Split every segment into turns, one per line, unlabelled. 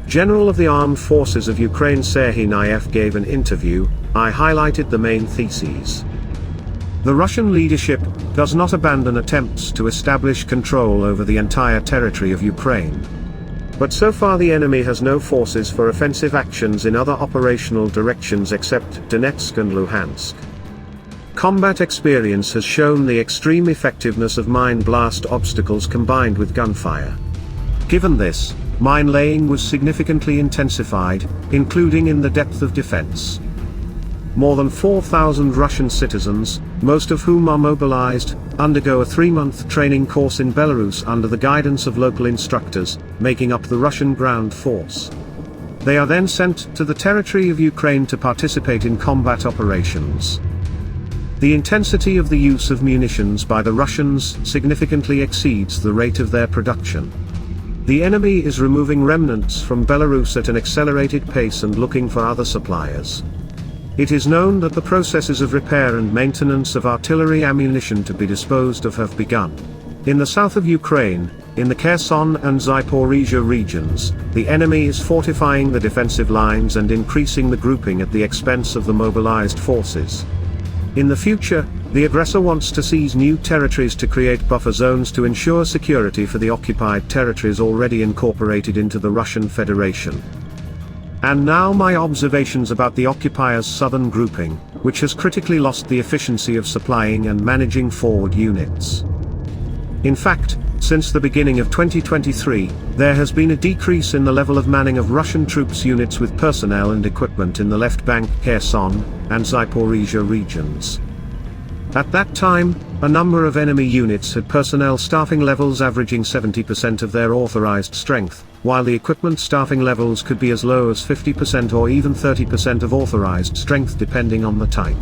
General of the Armed Forces of Ukraine Serhiy Nayev gave an interview. I highlighted the main theses. The Russian leadership does not abandon attempts to establish control over the entire territory of Ukraine. But so far the enemy has no forces for offensive actions in other operational directions except Donetsk and Luhansk. Combat experience has shown the extreme effectiveness of mine blast obstacles combined with gunfire. Given this, mine laying was significantly intensified, including in the depth of defense. More than 4,000 Russian citizens, most of whom are mobilized, undergo a 3-month training course in Belarus under the guidance of local instructors, making up the Russian ground force. They are then sent to the territory of Ukraine to participate in combat operations. The intensity of the use of munitions by the Russians significantly exceeds the rate of their production. The enemy is removing remnants from Belarus at an accelerated pace and looking for other suppliers. It is known that the processes of repair and maintenance of artillery ammunition to be disposed of have begun. In the south of Ukraine, in the Kherson and Zaporizhzhia regions, the enemy is fortifying the defensive lines and increasing the grouping at the expense of the mobilized forces. In the future, the aggressor wants to seize new territories to create buffer zones to ensure security for the occupied territories already incorporated into the Russian Federation. And now my observations about the occupier's southern grouping, which has critically lost the efficiency of supplying and managing forward units. In fact, since the beginning of 2023, there has been a decrease in the level of manning of Russian troops units with personnel and equipment in the left bank Kherson and Zaporizhzhia regions. At that time, a number of enemy units had personnel staffing levels averaging 70% of their authorized strength, while the equipment staffing levels could be as low as 50% or even 30% of authorized strength depending on the type.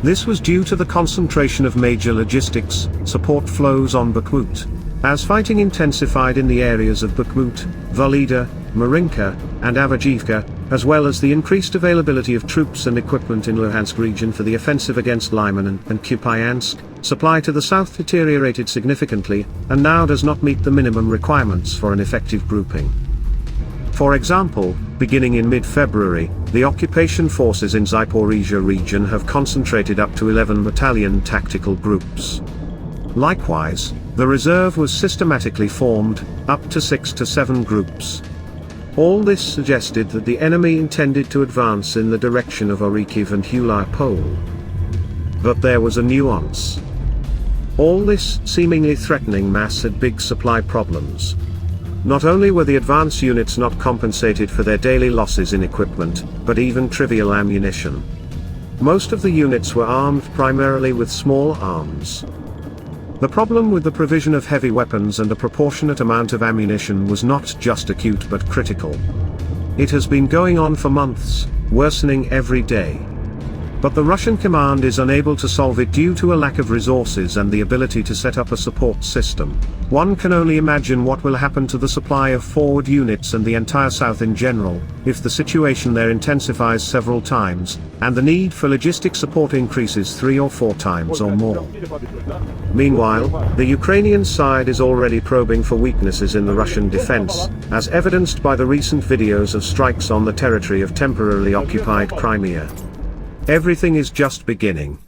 This was due to the concentration of major logistics support flows on Bakhmut. As fighting intensified in the areas of Bakhmut, Volhyda, Marinka, and Avdiivka, as well as the increased availability of troops and equipment in Luhansk region for the offensive against Lyman and Kupiansk, supply to the south deteriorated significantly, and now does not meet the minimum requirements for an effective grouping. For example, beginning in mid-February, the occupation forces in Zaporizhzhia region have concentrated up to 11 battalion tactical groups. Likewise, the reserve was systematically formed, up to 6 to 7 groups. All this suggested that the enemy intended to advance in the direction of Orikhiv and Hulaypol. But there was a nuance. All this seemingly threatening mass had big supply problems. Not only were the advance units not compensated for their daily losses in equipment, but even trivial ammunition. Most of the units were armed primarily with small arms. The problem with the provision of heavy weapons and a proportionate amount of ammunition was not just acute but critical. It has been going on for months, worsening every day. But the Russian command is unable to solve it due to a lack of resources and the ability to set up a support system. One can only imagine what will happen to the supply of forward units and the entire south in general, if the situation there intensifies several times, and the need for logistic support increases 3 or 4 times or more. Meanwhile, the Ukrainian side is already probing for weaknesses in the Russian defense, as evidenced by the recent videos of strikes on the territory of temporarily occupied Crimea. Everything is just beginning.